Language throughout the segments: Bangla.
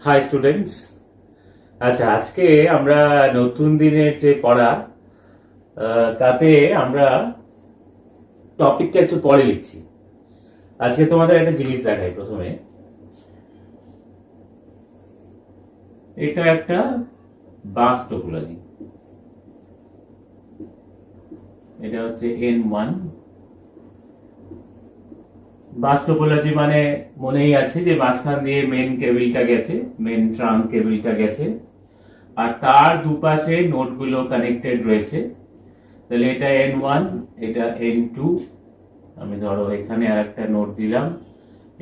High students. আচ্ছা, আজকে আমরা নতুন দিনের যে পড়া তাতে আমরা টপিকটা একটু পরে লিখছি। আজকে তোমাদের একটা জিনিস দেখাই। প্রথমে এটা একটা বাস টোপোলজি, এটা হচ্ছে N1 বাস টোপোলজি। মানে মনেই আছে যে মাঝখান দিয়ে মেন কেবলটা গেছে, মেন ট্রাঙ্ক কেবলটা গেছে, আর তার দুপাশে নোটগুলো কানেক্টেড রয়েছে। তাহলে এটা N1, এটা N2, আমি ধরো এখানে আর একটা নোট দিলাম,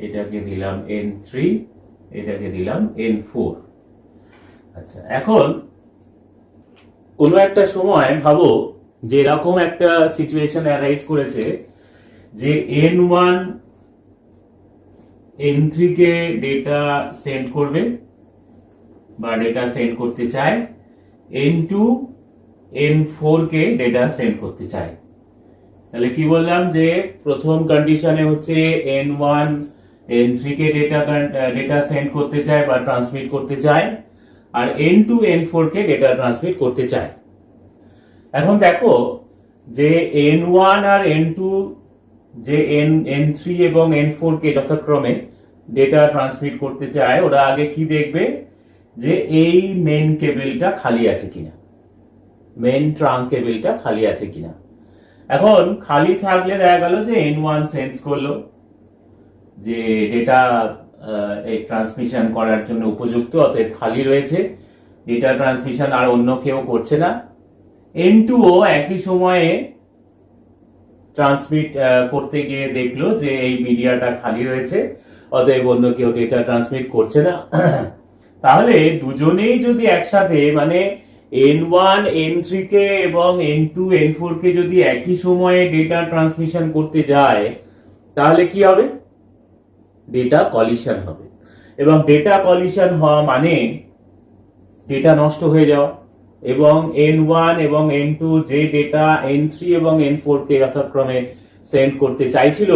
এটাকে দিলাম N3, এটাকে দিলাম N4। আচ্ছা, এখন কোনো একটা সময় ভাবো যে এরকম একটা সিচুয়েশন অ্যারাইজ করেছে যে N1 N3 কে ডেটা সেন্ড করবে বা ডেটা সেন্ড করতে চায়, N2 N4 কে ডেটা সেন্ড করতে চায়। তাহলে কি বললাম যে প্রথম কন্ডিশনে হচ্ছে N1 N3 কে ডেটা সেন্ড করতে চায় বা ট্রান্সমিট করতে চায়, আর N2 N4 কে ডেটা ট্রান্সমিট করতে চায়। এখন দেখো যে N1 আর N2 যে N3 এবং N4 কে যথাক্রমে ডেটা ট্রান্সমিট করতে চায়, ওরা আগে কি দেখবে যে এই মেন কেবলটা খালি আছে কিনা, মেন ট্রাঙ্ক কেবলটা খালি আছে কিনা। এখন খালি থাকলে দেখা গেল যে N1 সেন্স করলো যে ডেটা এই ট্রান্সমিশন করার জন্য উপযুক্ত, অতএব খালি রয়েছে, ডেটা ট্রান্সমিশন আর অন্য কেউ করছে না। N2 ও একই সময়ে ট্রান্সমিট করতে গিয়ে দেখলো যে এই মিডিয়াটা খালি রয়েছে, অতএব অন্য কেউ ডেটা ট্রান্সমিট করছে না। তাহলে দুজনেই যদি একসাথে, মানে N1 N3 কে এবং N2 N4 কে যদি একই সময়ে ডেটা ট্রান্সমিশন করতে যায়, তাহলে কি হবে? ডেটা কলিশন হবে। এবং ডেটা কলিশন হওয়া মানে ডেটা নষ্ট হয়ে যাওয়া। এবং N1 এবং N2 যে ডেটা N3 এবং N4 কে যথাক্রমে সেন্ড করতে চাইছিল,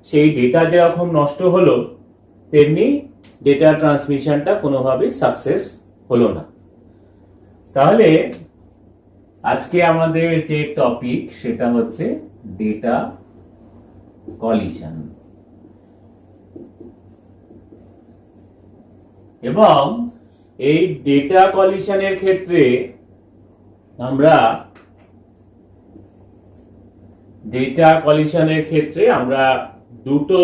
সেই ডেটা যেরকম নষ্ট হলো, তেমনি ডেটা ট্রান্সমিশনটা কোনোভাবে সাকসেস হলো না। তাহলে আজকে আমাদের যে টপিক সেটা হচ্ছে ডেটা কলিশন। এবং এই ডেটা কলিশনের ক্ষেত্রে আমরা দুটো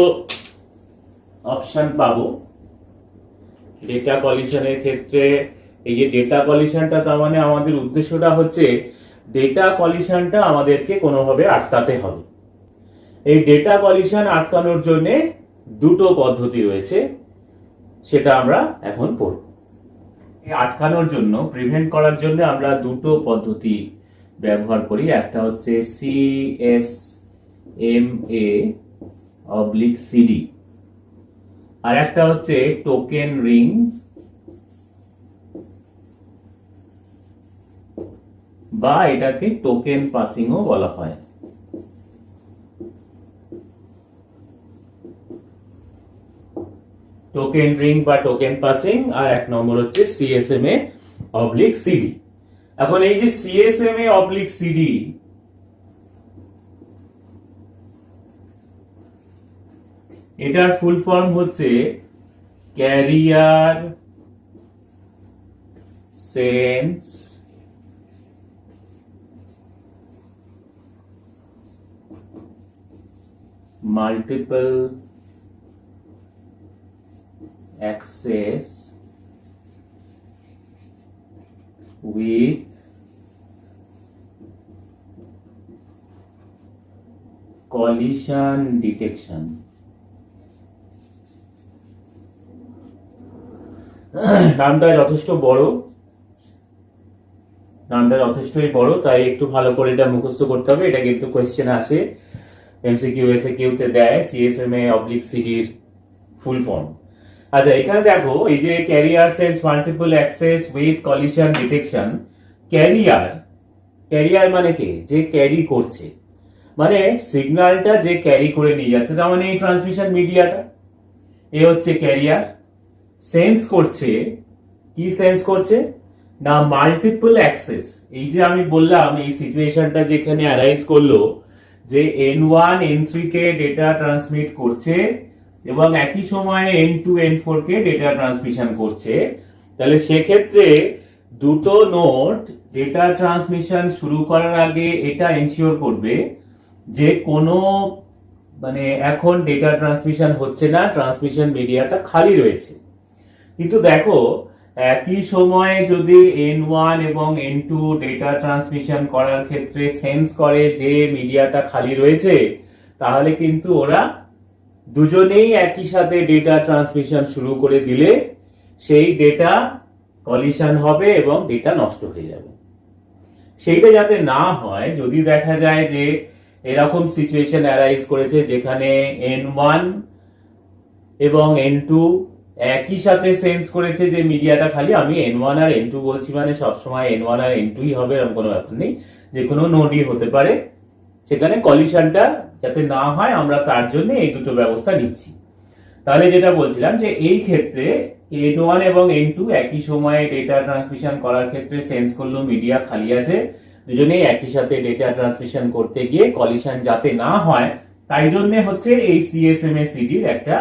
অপশন পাবো। ডেটা কলিশনের ক্ষেত্রে এই যে ডেটা কলিশনটা, তার মানে আমাদের উদ্দেশ্যটা হচ্ছে ডেটা কলিশনটা আমাদেরকে কোনোভাবে আটকাতে হবে। এই ডেটা কলিশন আটকানোর জন্য দুটো পদ্ধতি রয়েছে, সেটা আমরা এখন পড়ব। আটকানোর জন্য, প্রিভেন্ট করার জন্য আমরা দুটো পদ্ধতি ব্যবহার করি। একটা হচ্ছে CSMA/CD, আর একটা হচ্ছে টোকেন রিং বা এটাকে টোকেন পাসিংও বলা হয়। টোকেন রিং বা টোকেন পাসিং, আর এক নম্বর হচ্ছে CSMA/CD। এখন এই যে CSMA/CD, এটার ফুল ফর্ম হচ্ছে career sense multiple access with collision detection। নামটা যথেষ্টই বড়, তাই একটু ভালো করে এটা মুখস্থ করতে হবে। এটা কিন্তু কোয়েশ্চেন আসে, MCQ SAQ তে দেয় CSMA/CD এর ফুল ফর্ম। আচ্ছা, এখানে দেখো এই যে career sense multiple access with collision detection. Career মানে কে? যে ক্যারি করছে, মানে সিগন্যালটা যে ক্যারি করে নিয়ে যাচ্ছে, তার মানে এই ট্রান্সমিশন মিডিয়াটা, এ হচ্ছে ক্যারিয়ার। সেন্স করছে কি সেন্স করছে না মাল্টিপল অ্যাক্সেস। এই যে আমি বললাম এই সিচুয়েশনটা যেখানে অ্যারাইজ করলো যে N1 N3 কে ডেটা ট্রান্সমিট করছে এবং একই সময়ে N2 N4 কে ডেটা ট্রান্সমিশন করছে, তাহলে সেক্ষেত্রে দুটো নোড ডেটা ট্রান্সমিশন শুরু করার আগে এটা এনশিওর করবে যে কোনো মানে এখন ডেটা ট্রান্সমিশন হচ্ছে না, ট্রান্সমিশন মিডিয়াটা খালি রয়েছে। কিন্তু দেখো একই সময়ে যদি N1 এবং N2 ডেটা ট্রান্সমিশন করার ক্ষেত্রে সেন্স করে যে মিডিয়াটা খালি রয়েছে, তাহলে কিন্তু ওরা দুজনেই একই সাথে ডেটা ট্রান্সমিশন শুরু করে দিলে সেই ডেটা কলিশন হবে এবং ডেটা নষ্ট হয়ে যাবে। সেইটা যাতে না হয়, যদি দেখা যায় যে এরকম সিচুয়েশন অ্যারাইজ করেছে যেখানে N1 এবং N2 একই সাথে সেন্স করেছে যে মিডিয়াটা খালি, আমি N1 আর N2 বলছি মানে সবসময় N1 আর N2ই হবে এরকম কোনো ব্যাপার নেই, যে কোনো নোডই হতে পারে, সেখানে কলিশনটা যাতে না হয় আমরা তার জন্য এই দুটো ব্যবস্থা নিচ্ছি। তাহলে যেটা বলছিলাম যে এই ক্ষেত্রে N1 এবং N2 একই সময়ে ডেটা ট্রান্সমিশন করার ক্ষেত্রে সেন্স করলো মিডিয়া খালি আছে, দুজনেই একই সাথে ডেটা ট্রান্সমিশন করতে গিয়ে কলিশন যাতে না হয় তাই জন্য হচ্ছে এই CSMA/CD র একটা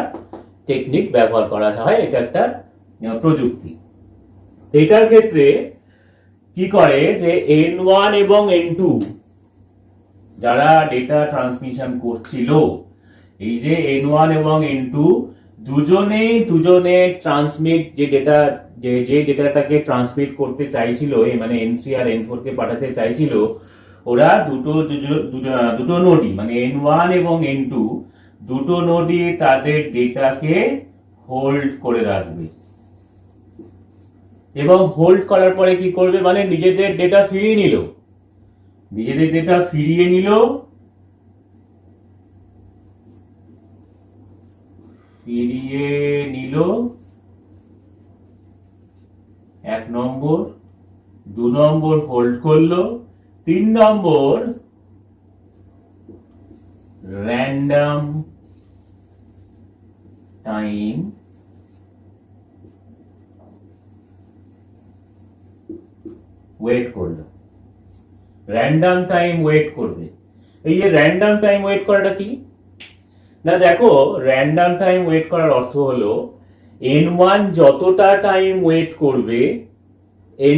টেকনিক ব্যবহার করা হয়, এটা একটা প্রযুক্তি। এটার ক্ষেত্রে কি করে যে N1 এবং N2 যারা ডেটা ট্রান্সমিশন করছিল, এই যে N1 এবং N2 দুজনে ট্রান্সমিট যে ডেটাটাকে ট্রান্সমিট করতে চাইছিল, মানে N3 আর N4 কে পাঠাতে চাইছিল, ওরা দুটো নোডই মানে N1 এবং N2 দুটো নোডই তাদের ডেটাকে হোল্ড করে রাখবে এবং হোল্ড করার পরে কি করবে মানে নিজেদের ডেটা ফিরিয়ে নিল, এক নম্বর, 2 নম্বর হোল্ড করলো, 3 নম্বর র্যান্ডম টাইম ওয়েট করলো। র্যান্ডম টাইম ওয়েট করবে। এই যে র্যান্ডম টাইম ওয়েট করাটা কি না, দেখো র্যান্ডম টাইম ওয়েট করার অর্থ হলো N1 যতটা টাইম ওয়েট করবে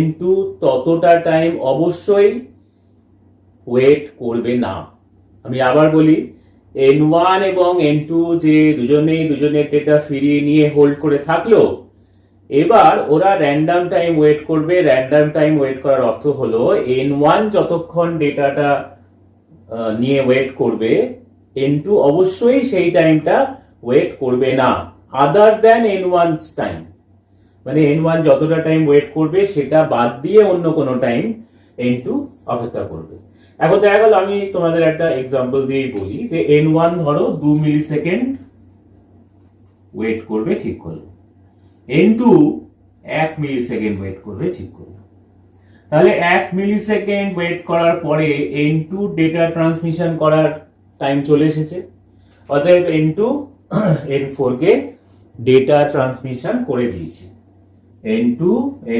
N2 ততটা টাইম অবশ্যই ওয়েট করবে না। আমি আবার বলি, N1 এবং N2 যে দুজনের ডেটা ফিরিয়ে নিয়ে হোল্ড করে থাকলো, এবার ওরা র্যান্ডম টাইম ওয়েট করবে। র্যান্ডম টাইম ওয়েট করার অর্থ হলো N1 যতক্ষণ ডেটাটা নিয়ে ওয়েট করবে N2 অবশ্যই সেই টাইমটা ওয়েট করবে না, আদার দ্যান N1's টাইম, মানে N1 যতটা টাইম ওয়েট করবে সেটা বাদ দিয়ে অন্য কোনো টাইম N2 অপেক্ষা করবে। এখন দেখা গেল আমি তোমাদের একটা এক্সাম্পল দিয়েই বলি যে N1 ধরো 2 মিলি সেকেন্ড ওয়েট করবে, ঠিক করলো, N2 1 মিলি সেকেন্ড ওয়েট করবে, ঠিক করলো। তাহলে 1 মিলি সেকেন্ড ওয়েট করার পরে N2 ডেটা ট্রান্সমিশন করার টাইম চলে এসেছে, অতএব N2 N4 কে ডেটা ট্রান্সমিশন করে দিয়েছে, N2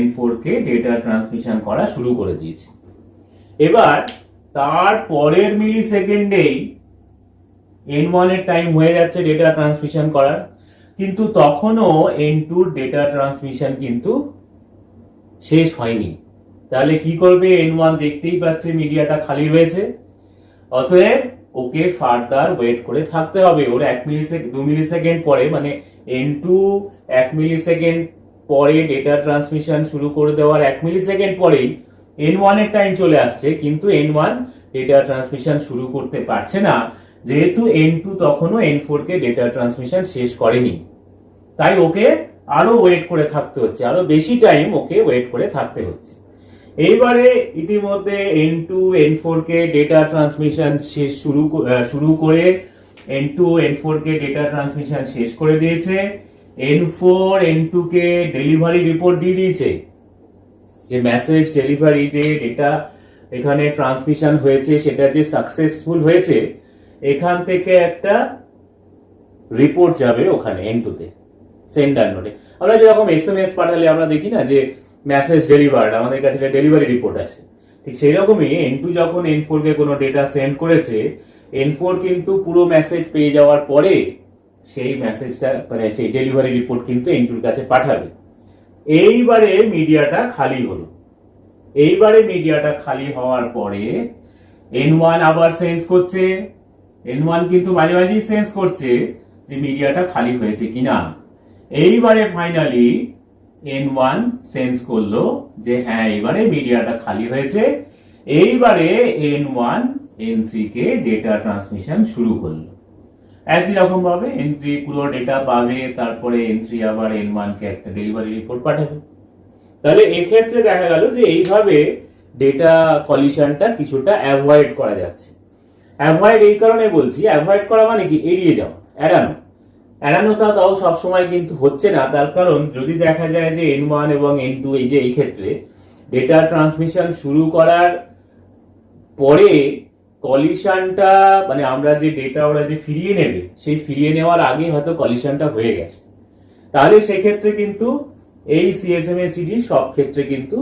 N4 কে ডেটা ট্রান্সমিশন করা শুরু করে দিয়েছে। এবার তার পরের মিলি সেকেন্ডেই N1 এর টাইম হয়ে যাচ্ছে ডেটা ট্রান্সমিশন করার, কিন্তু তখনও N2 ডেটা ট্রান্সমিশন কিন্তু শেষ হয়নি। তাহলে কি করবে, N1 দেখতেই পাচ্ছে মিডিয়াটা খালি রয়েছে, অতএব ওকে ফার্দার ওয়েট করে থাকতে হবে। ওর 2 মিলি সেকেন্ড পরে মানে N2 1 মিলি সেকেন্ড পরে ডেটা ট্রান্সমিশন শুরু করে দেওয়ার 1 মিলি সেকেন্ড পরেই N1 এর টাইম চলে আসছে, কিন্তু N1 ডেটা ট্রান্সমিশন শুরু করতে পারছে না যেহেতু N2 তখনও N4 কে ডেটা ট্রান্সমিশন শেষ করেনি, তাই ওকে আরো ওয়েট করে থাকতে হচ্ছে, আরো বেশি টাইম ওকে ওয়েট করে থাকতে হচ্ছে। এইবারে ইতিমধ্যে N2 N4 কে ডেটা ট্রান্সমিশন শুরু করে N2 N4 কে ডেটা ট্রান্সমিশন শেষ করে দিয়েছে, N4 N2 কে ডেলিভারি রিপোর্ট দিয়ে দিয়েছে, যে মেসেজ ডেলিভারি যে ডেটা এখানে ট্রান্সমিশন হয়েছে সেটা যে সাকসেসফুল হয়েছে, এখান থেকে একটা রিপোর্ট যাবে ওখানে N2 তে সেন্ডার নোডে। আমরা যেরকম SMS পাঠালে আমরা দেখি না যে মেসেজ ডেলিভার্ড, আমাদের কাছে একটা ডেলিভারি রিপোর্ট আসে, ঠিক সেই রকমই N2 যখন N4 কে কোনো ডেটা সেন্ড করেছে, N4 কিন্তু পুরো মেসেজ পেয়ে যাওয়ার পরে সেই মেসেজটা মানে সেই ডেলিভারি রিপোর্ট কিন্তু N2 এর কাছে পাঠাবে। এইবারে মিডিয়াটা খালি হলো, এইবারে মিডিয়াটা খালি হওয়ার পরে N1 আবার সেন্স করছে, N1 কিন্তু মাঝে মাঝেই সেন্স করছে যে মিডিয়াটা খালি হয়েছে কিনা। এইবারে ফাইনালি N1 সেন্স করলো যে হ্যাঁ এবারে মিডিয়াটা খালি হয়েছে। এইবারে N1 N3 কে ডেটা ট্রান্সমিশন শুরু করলো। একই রকম ভাবে N3 পুরো ডেটা পাবে, তারপরে N3 আবার N1 কে একটা ডেলিভারি রিপোর্ট পাঠাবে। তাহলে এক্ষেত্রে দেখা গেল যে এইভাবে ডেটা কলিশনটা কিছুটা অ্যাভয়েড করা যাচ্ছে। অ্যাভয়েড এই কারণে বলছি, অ্যাভয়েড করা মানে কি এড়িয়ে যাওয়া, এড়ানো। এড়ানোটা তাও সবসময় কিন্তু হচ্ছে না, তার কারণ যদি দেখা যায় যে N1 এবং N2 এই যে এই ক্ষেত্রে ডেটা ট্রান্সমিশন শুরু করার পরে কলিশনটা মানে আমরা যে ডেটা ওরা যে ফিরিয়ে নেবে সেই ফিরিয়ে নেওয়ার আগে হয়তো কলিশনটা হয়ে গেছে, তাহলে সেক্ষেত্রে কিন্তু এই CSMA/CD সব ক্ষেত্রে কিন্তু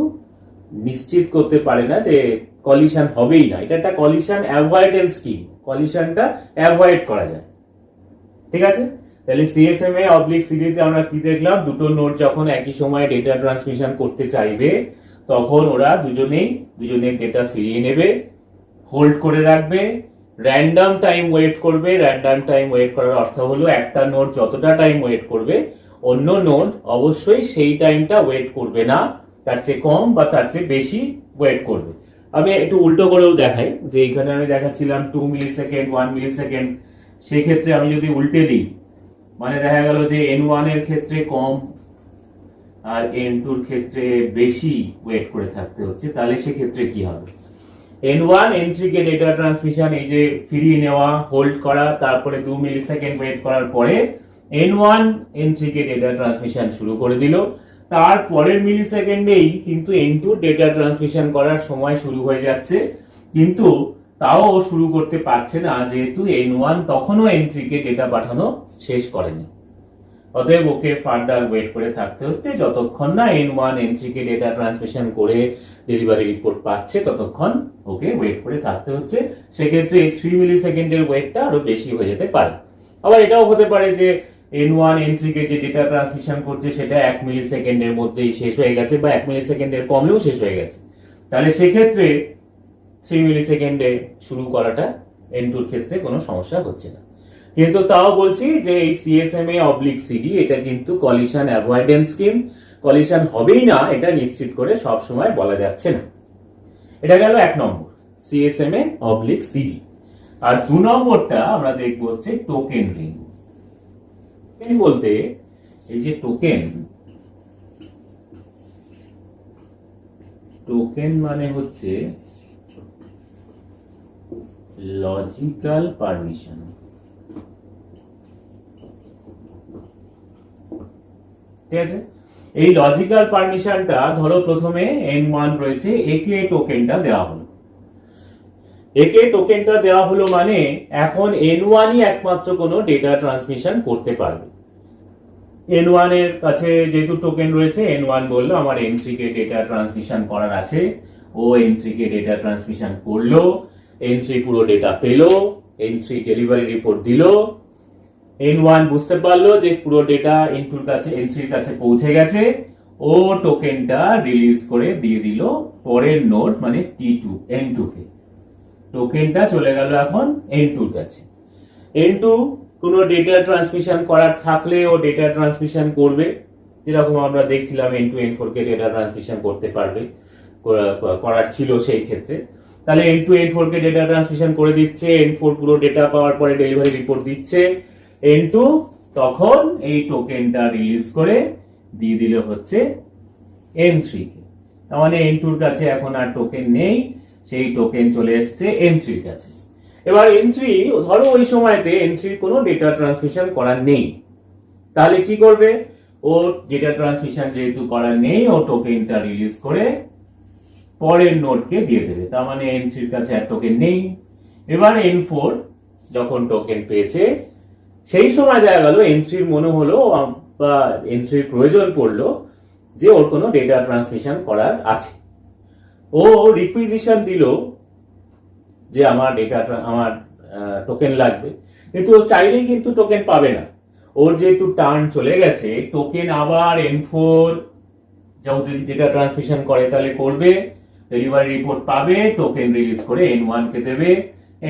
নিশ্চিত করতে পারে না যে কলিশন হবেই না। এটা একটা কলিশন অ্যাভয়েডেন্স স্কিম, কলিশনটা অ্যাভয়েড করা যায়। ঠিক আছে, তাহলে CSMA/CD তে আমরা কি দেখলাম, দুটো নোড যখন একই সময় ডেটা ট্রান্সমিশন করতে চাইবে তখন ওরা দুজনের ডেটা ফিরিয়ে নেবে, হোল্ড করে রাখবে, র্যান্ডম টাইম ওয়েট করবে। র্যান্ডম টাইম ওয়েট করার অর্থ হলো একটা নোড যতটা টাইম ওয়েট করবে অন্য নোড অবশ্যই সেই টাইমটা ওয়েট করবে না, তার চেয়ে কম বা তার চেয়ে বেশি ওয়েট করবে। আমি একটু উল্টো করেও দেখাই, যে এখানে আমি দেখাচ্ছিলাম 2 মিলিসেকেন্ড 1 মিলিসেকেন্ড, সেক্ষেত্রে আমি যদি উল্টে দিই মানে দেখা গেল যে N1 এর ক্ষেত্রে কম আর N2 এর ক্ষেত্রে বেশি ওয়েট করে থাকতে হচ্ছে, তাহলে সেক্ষেত্রে কি হবে, N1 N3 কে ডেটা ট্রান্সমিশন এই যে ফিরিয়ে নেওয়া, হোল্ড করা, তারপরে 2 মিলিসেকেন্ড ওয়েট করার পরে N1 N3 কে ডেটা ট্রান্সমিশন শুরু করে দিল। তারপরের মিলিসেকেন্ডেই কিন্তু N2 ডেটা ট্রান্সমিশন করার সময় শুরু হয়ে যাচ্ছে, কিন্তু তাও শুরু করতে পারছে না যেহেতু N1 তখনও N3 কে ডেটা পাঠানো শেষ করেনি। অতএব ওকে ফার্দার ওয়েট করে থাকতে হচ্ছে, যতক্ষণ না N1 N3 কে ডেটা ট্রান্সমিশন করে ডেলিভারি রিপোর্ট পাচ্ছে ততক্ষণ ওকে ওয়েট করে থাকতে হচ্ছে। সেক্ষেত্রে 3 মিলিসেকেন্ডের ওয়েটটা আরো বেশি হয়ে যেতে পারে। আবার এটাও হতে পারে যে N1 N3 কে যে ডেটা ট্রান্সমিশন করছে সেটা 1 মিলিসেকেন্ডের মধ্যেই শেষ হয়ে গেছে বা 1 মিলিসেকেন্ডের কমেও শেষ হয়ে গেছে, তাহলে সেক্ষেত্রে 3 মিলিসেকেন্ডে শুরু করাটা N2 এর ক্ষেত্রে কোনো সমস্যা হচ্ছে না। কিন্তু তাও বলছি যে এই CSMA/CD এটা কিন্তু কলিশন অ্যাভয়েডেন্স স্কিম, কলিশন হবেই না এটা নিশ্চিত করে সব সময় বলা যাচ্ছে না। এটা গেল 1 নম্বর CSMA/CD। আর 2 নম্বরটা আমরা দেখব হচ্ছে টোকেন রিং। টোকেন বলতে এই যে টোকেন মানে হচ্ছে লজিক্যাল পারমিশন। ঠিক আছে, এই লজিক্যাল পারমিশনটা ধরো প্রথমে N1 রয়েছে, একে টোকেনটা দেওয়া হলো। একে টোকেনটা দেওয়া হলো মানে এখন N1ই একমাত্র কোনো ডেটা ট্রান্সমিশন করতে পারবে। N1 এর কাছে যেহেতু টোকেন রয়েছে, N1 বললো আমার N3 কে ডেটা ট্রান্সমিশন করার আছে, ও N3 কে ডেটা ট্রান্সমিশন করলো, N3 পুরো ডেটা পেলো, N3 ডেলিভারি রিপোর্ট দিল, N1 বুঝতে পারলো যে পুরো ডেটা N3 এর কাছে পৌঁছে গেছে, ও টোকেনটা রিলিজ করে দিয়ে দিল পরের নোড মানে N2 কে। টোকেনটা চলে গেল এখন N2 এর কাছে। N2 কোনো ডেটা ট্রান্সমিশন করার থাকলে ও ডেটা ট্রান্সমিশন করবে, যেরকম আমরা দেখছিলাম N2 N4 কে ডেটা ট্রান্সমিশন করতে পারবে, করার ছিল সেই ক্ষেত্রে। তাহলে N2 N4 কে ডেটা ট্রান্সমিশন করে দিচ্ছে, N4 পুরো ডেটা পাওয়ার পরে ডেলিভারি রিপোর্ট দিচ্ছে, N2 তখন এই টোকেনটা রিলিজ করে দিয়ে দিল হচ্ছে N3 কে। তার মানে N2 এর কাছে এখন আর টোকেন নেই, সেই টোকেন চলে এসেছে N3 এর কাছে। এবার N3 ধরো ওই সময়তে N3 কোনো ডেটা ট্রান্সমিশন করার নেই, তাহলে কি করবে, ও ডেটা ট্রান্সমিশন যেহেতু করার নেই ও টোকেনটা রিলিজ করে পরের নোডকে দিয়ে দেবে। তার মানে N3 এর কাছে আর টোকেন নেই। এবার N4 যখন টোকেন পেয়েছে সেই সময় দেখা গেল N3 মনে হলো বা এন্ট্রির প্রয়োজন পড়লো যে ওর কোনো ডেটা ট্রান্সমিশন করার আছে, ও রিকুইজিশন দিল যে আমার টোকেন লাগবে, কিন্তু ও চাইলেই কিন্তু টোকেন পাবে না। ওর যেহেতু টার্ন চলে গেছে, টোকেন আবার N4 যদি ডেটা ট্রান্সমিশন করে তাহলে করবে, ডেলিভারি রিপোর্ট পাবে, টোকেন রিলিজ করে N1 কে দেবে।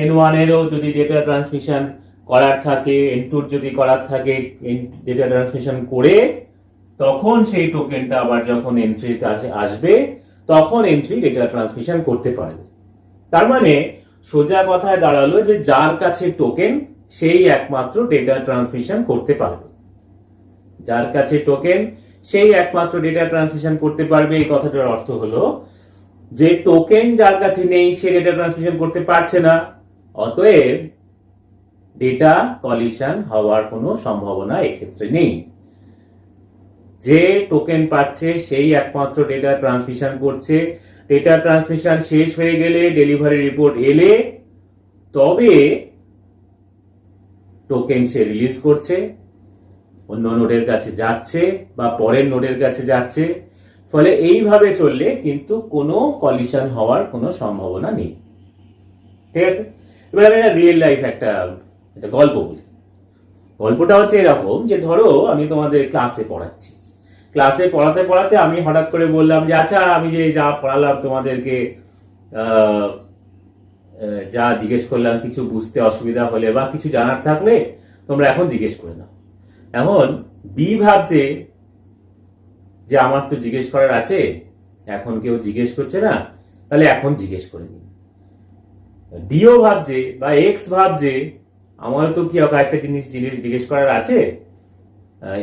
N1 এরও যদি ডেটা ট্রান্সমিশন করার থাকে, N2 যদি করার থাকে, ডেটা ট্রান্সমিশন করে তখন সেই টোকেনটা আবার যখন এন্ট্রির কাছে আসবে তখন এন্ট্রি ডেটা ট্রান্সমিশন করতে পারবে। তার মানে সোজা কথায় দাঁড়ালো যে যার কাছে টোকেন সেই একমাত্র ডেটা ট্রান্সমিশন করতে পারবে, যার কাছে টোকেন সেই একমাত্র ডেটা ট্রান্সমিশন করতে পারবে। এই কথাটার অর্থ হলো যে টোকেন যার কাছে নেই সে ডেটা ট্রান্সমিশন করতে পারছে না, অতএব ডেটা কলিশন হওয়ার কোনো সম্ভাবনা এক্ষেত্রে নেই। যে টোকেন পাচ্ছে সেই একমাত্র ডেটা ট্রান্সমিশন করছে। ডেটা ট্রান্সমিশন শেষ হয়ে গেলে, ডেলিভারি রিপোর্ট এলে তবে টোকেন সে রিলিজ করছে, অন্য নোডের কাছে যাচ্ছে বা পরের নোডের কাছে যাচ্ছে। ফলে এইভাবে চললে কিন্তু কোনো কলিশন হওয়ার কোনো সম্ভাবনা নেই। ঠিক আছে, এবার আমি রিয়েল লাইফ একটা গল্প বলি। গল্পটা হচ্ছে এরকম যে ধরো আমি তোমাদের ক্লাসে পড়াচ্ছি, ক্লাসে পড়াতে পড়াতে আমি হঠাৎ করে বললাম যে আচ্ছা আমি যে যা পড়ালাম তোমাদেরকে যা জিজ্ঞেস করলাম কিছু বুঝতে অসুবিধা হলে বা কিছু জানার থাকলে তোমরা এখন জিজ্ঞেস করে নাও। এখন বি ভাবছে যে আমার তো জিজ্ঞেস করার আছে, এখন কেউ জিজ্ঞেস করছে না, তাহলে এখন জিজ্ঞেস করে নি। ডিও ভাবছে বা এক্স ভাবছে আমারও তো কি একটা জিনিস জিজ্ঞেস করার আছে,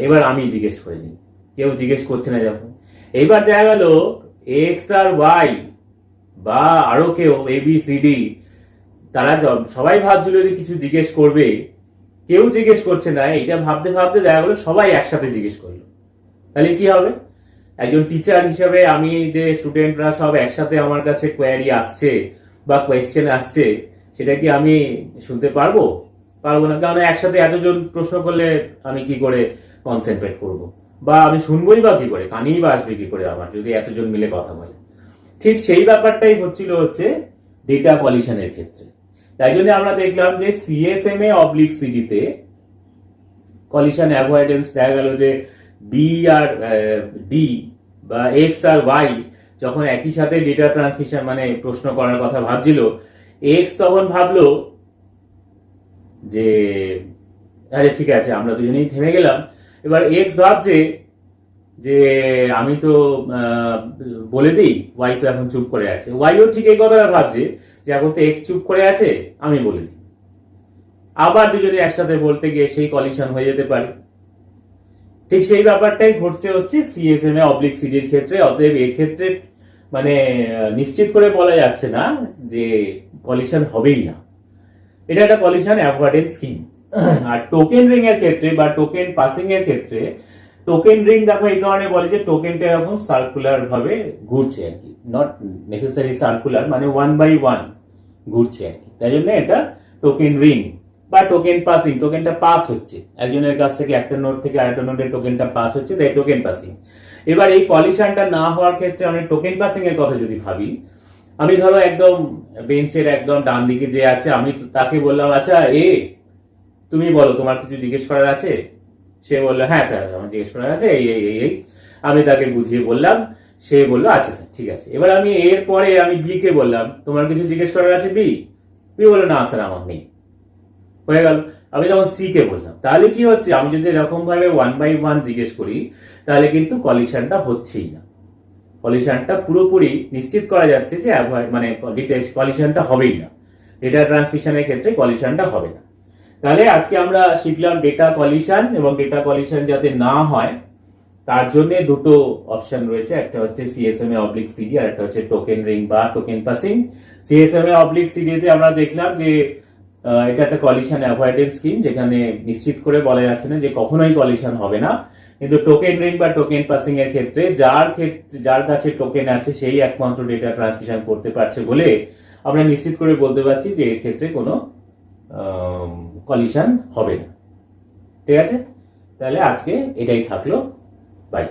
এবার আমি জিজ্ঞেস করে নি। কেউ জিজ্ঞেস করছে না যখন, এইবার দেখা গেল এক্স আর ওয়াই বা আরো কেউ ABCD তারা সবাই ভাবছিল যে কিছু জিজ্ঞেস করবে, কেউ জিজ্ঞেস করছে না। এটা ভাবতে ভাবতে দেখা গেলো সবাই একসাথে জিজ্ঞেস করলো, তাহলে কি হবে? একজন টিচার হিসেবে আমি যে স্টুডেন্টরা সব একসাথে আমার কাছে কোয়ারি আসছে বা কোয়েশ্চেন আসছে, সেটা কি আমি শুনতে পারবো? পারবো না, কারণ একসাথে এতজন প্রশ্ন করলে আমি কি করে কনসেন্ট্রেট করব, বা আমি শুনবোই বা কি করে, কানেই বা আসবে কি করে আমার যদি এতজন মিলে কথা বলে। ঠিক সেই ব্যাপারটাই হচ্ছে ডেটা কলিশনের ক্ষেত্রে। তাই জন্য আমরা দেখলাম যে CSMA/CD তে কলিশন অ্যাভয়েডেন্স দেখা গেল যে বি আর ডি বা এক্স আর ওয়াই যখন একই সাথে ডেটা ট্রান্সমিশন মানে প্রশ্ন করার কথা ভাবছিল, এক্স তখন ভাবলো যে আরে ঠিক আছে আমরা দুজনেই থেমে গেলাম। এবার এক্স ভাবছে যে আমি তো বলে দিই, ওয়াই তো এখন চুপ করে আছে। ওয়াইও ঠিক এই কথাটা ভাবছে যে এখন তো এক্স চুপ করে আছে, আমি বলে দিই। আবার দুজনে একসাথে বলতে গিয়ে সেই কলিশন হয়ে যেতে পারে। ঠিক সেই ব্যাপারটাই ঘটছে হচ্ছে CSMA/CD এর ক্ষেত্রে। অতএব এক্ষেত্রে মানে নিশ্চিত করে বলা যাচ্ছে না যে কলিশন হবেই না, এটা একটা কলিশন অ্যাভয়েডেন্স স্কিম। আর টোকেন রিং এর ক্ষেত্রে বা টোকেন পাসিং এর ক্ষেত্রে, টোকেন রিং দেখো এই কারণে বলে যে টোকেনটা এরকম সার্কুলার ভাবে ঘুরছে আর কি, নট নেসেসারি সার্কুলার, মানে 1 by 1 ঘুরছে আর কি। তাই জন্য এটা টোকেন রিং বা টোকেন পাসিং। টোকেনটা পাস হচ্ছে একজনের কাছ থেকে একটা নোড থেকে আরেকটা নোডে, টোকেনটা পাস হচ্ছে, তাই টোকেন পাসিং। এবার এই কলিশনটা না হওয়ার ক্ষেত্রে আমি টোকেন পাসিং এর কথা যদি ভাবি, আমি ধরো একদম বেঞ্চের একদম ডান দিকে যে আছে, আমি তাকে বললাম আচ্ছা তুমি বলো তোমার কিছু জিজ্ঞেস করার আছে। সে বললো হ্যাঁ স্যার আমার জিজ্ঞেস করার আছে এই এই এই। আমি তাকে বুঝিয়ে বললাম, সে বললো আচ্ছা স্যার ঠিক আছে। এবার আমি এর পরে আমি বি কে বললাম তোমার কিছু জিজ্ঞেস করার আছে বি বললো না স্যার আমার নেই, হয়ে গেল। আমি যখন সি কে বললাম, তাহলে কি হচ্ছে, আমি যদি এরকম ভাবে 1 by 1 জিজ্ঞেস করি তাহলে কিন্তু কলিশনটা হচ্ছেই না। কলিশনটা পুরোপুরি নিশ্চিত করা যাচ্ছে যে মানে কলিশনটা হবেই না, ডেটা ট্রান্সমিশনের ক্ষেত্রে কলিশনটা হবে না। তাহলে আজকে আমরা শিখলাম ডেটা কলিশন, এবং ডেটা কলিশন যাতে না হয় তার জন্য দুটো অপশন রয়েছে, একটা হচ্ছে CSMA/CD আর একটা হচ্ছে টোকেন রিং বা টোকেন পাসিং। CSMA/CD তে আমরা দেখলাম যে এটা একটা কলিশন অ্যাভয়েডেন্স স্কিম, যেখানে নিশ্চিত করে বলা যাচ্ছে না যে কখনোই কলিশন হবে না। কিন্তু টোকেন রিং বা টোকেন পাসিং এর ক্ষেত্রে যার কাছে টোকেন আছে সেই একমাত্র ডেটা ট্রান্সমিশন করতে পারছে বলে আমরা নিশ্চিত করে বলতে পারছি যে এর ক্ষেত্রে কোনো কলিশন হবে না। ঠিক আছে, তাহলে আজকে এটাই থাকলো, বাই।